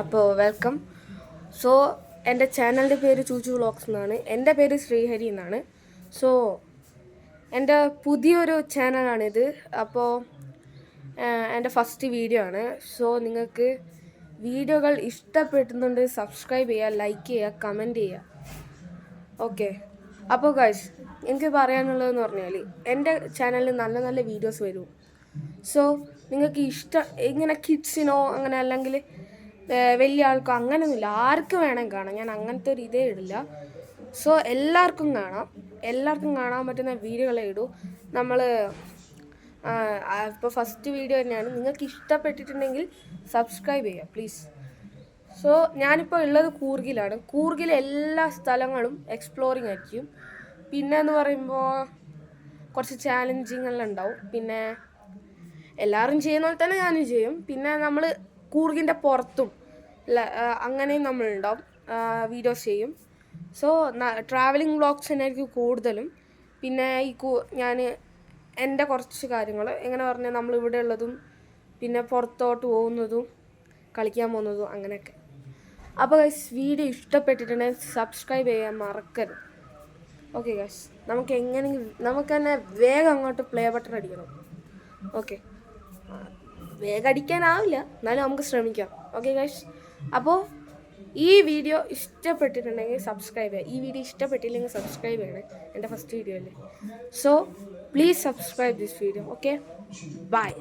അപ്പോൾ welcome. So എൻ്റെ ചാനലിൻ്റെ പേര് ചൂച്ചു വ്ളോഗ്സ് എന്നാണ്. എൻ്റെ പേര് ശ്രീഹരി എന്നാണ്. സോ എൻ്റെ പുതിയൊരു ചാനലാണിത്. അപ്പോൾ എൻ്റെ ഫസ്റ്റ് വീഡിയോ ആണ്. സോ നിങ്ങൾക്ക് വീഡിയോകൾ ഇഷ്ടപ്പെടുന്നുണ്ട് സബ്സ്ക്രൈബ് ചെയ്യുക, ലൈക്ക് ചെയ്യുക, കമൻറ്റ് ചെയ്യുക. ഓക്കെ. അപ്പോൾ ഗൈസ്, എനിക്ക് പറയാനുള്ളതെന്ന് പറഞ്ഞാൽ എൻ്റെ ചാനലിൽ നല്ല നല്ല വീഡിയോസ് വരും. സോ നിങ്ങൾക്ക് ഇങ്ങനെ കിഡ്സിനോ അങ്ങനെ അല്ലെങ്കിൽ വലിയ ആൾക്കോ അങ്ങനെയൊന്നുമില്ല, ആർക്ക് വേണമെങ്കിൽ കാണാം. ഞാൻ അങ്ങനത്തെ ഒരു ഇതേ ഇടില്ല. സോ എല്ലാവർക്കും കാണാൻ പറ്റുന്ന വീഡിയോകളെ ഇടൂ. നമ്മൾ ഇപ്പോൾ ഫസ്റ്റ് വീഡിയോ തന്നെയാണ്. നിങ്ങൾക്ക് ഇഷ്ടപ്പെട്ടിട്ടുണ്ടെങ്കിൽ സബ്സ്ക്രൈബ് ചെയ്യുക പ്ലീസ്. സോ ഞാനിപ്പോൾ ഉള്ളത് കൂർഗിലാണ്. കൂർഗിലെ എല്ലാ സ്ഥലങ്ങളും എക്സ്പ്ലോറിങ് ആയിരിക്കും. പിന്നെ എന്ന് പറയുമ്പോൾ കുറച്ച് ചാലഞ്ചിങ്ങെല്ലാം ഉണ്ടാവും. പിന്നെ എല്ലാവരും ചെയ്യുന്ന പോലെ തന്നെ ഞാനും ചെയ്യും. പിന്നെ നമ്മൾ കൂർഗിൻ്റെ പുറത്തും അങ്ങനെയും നമ്മളുണ്ടാവും, വീഡിയോസ് ചെയ്യും. സോ ട്രാവലിംഗ് വ്ളോഗ്സ് തന്നെയായിരിക്കും കൂടുതലും. പിന്നെ ഞാൻ എൻ്റെ കുറച്ച് കാര്യങ്ങൾ എങ്ങനെ പറഞ്ഞാൽ നമ്മളിവിടെ ഉള്ളതും പിന്നെ പുറത്തോട്ട് പോകുന്നതും കളിക്കാൻ പോകുന്നതും അങ്ങനെയൊക്കെ. അപ്പോൾ ഗൈസ്, വീഡിയോ ഇഷ്ടപ്പെട്ടിട്ടുണ്ടെങ്കിൽ സബ്സ്ക്രൈബ് ചെയ്യാൻ മറക്കരുത്. ഓക്കെ ഗൈസ്, നമുക്ക് തന്നെ വേഗം അങ്ങോട്ട് പ്ലേ ബട്ടൺ അടിക്കണം. ഓക്കെ, വേഗം അടിക്കാനാവില്ല, എന്നാലും നമുക്ക് ശ്രമിക്കാം. ഓക്കെ ഗൈസ്, അപ്പോൾ ഈ വീഡിയോ ഇഷ്ടപ്പെട്ടിട്ടുണ്ടെങ്കിൽ സബ്സ്ക്രൈബ് ചെയ്യുക. ഈ വീഡിയോ ഇഷ്ടപ്പെട്ടില്ലെങ്കിൽ സബ്സ്ക്രൈബ് ചെയ്യണേ, എൻ്റെ ഫസ്റ്റ് വീഡിയോ അല്ലേ. So please subscribe this video. Okay, by.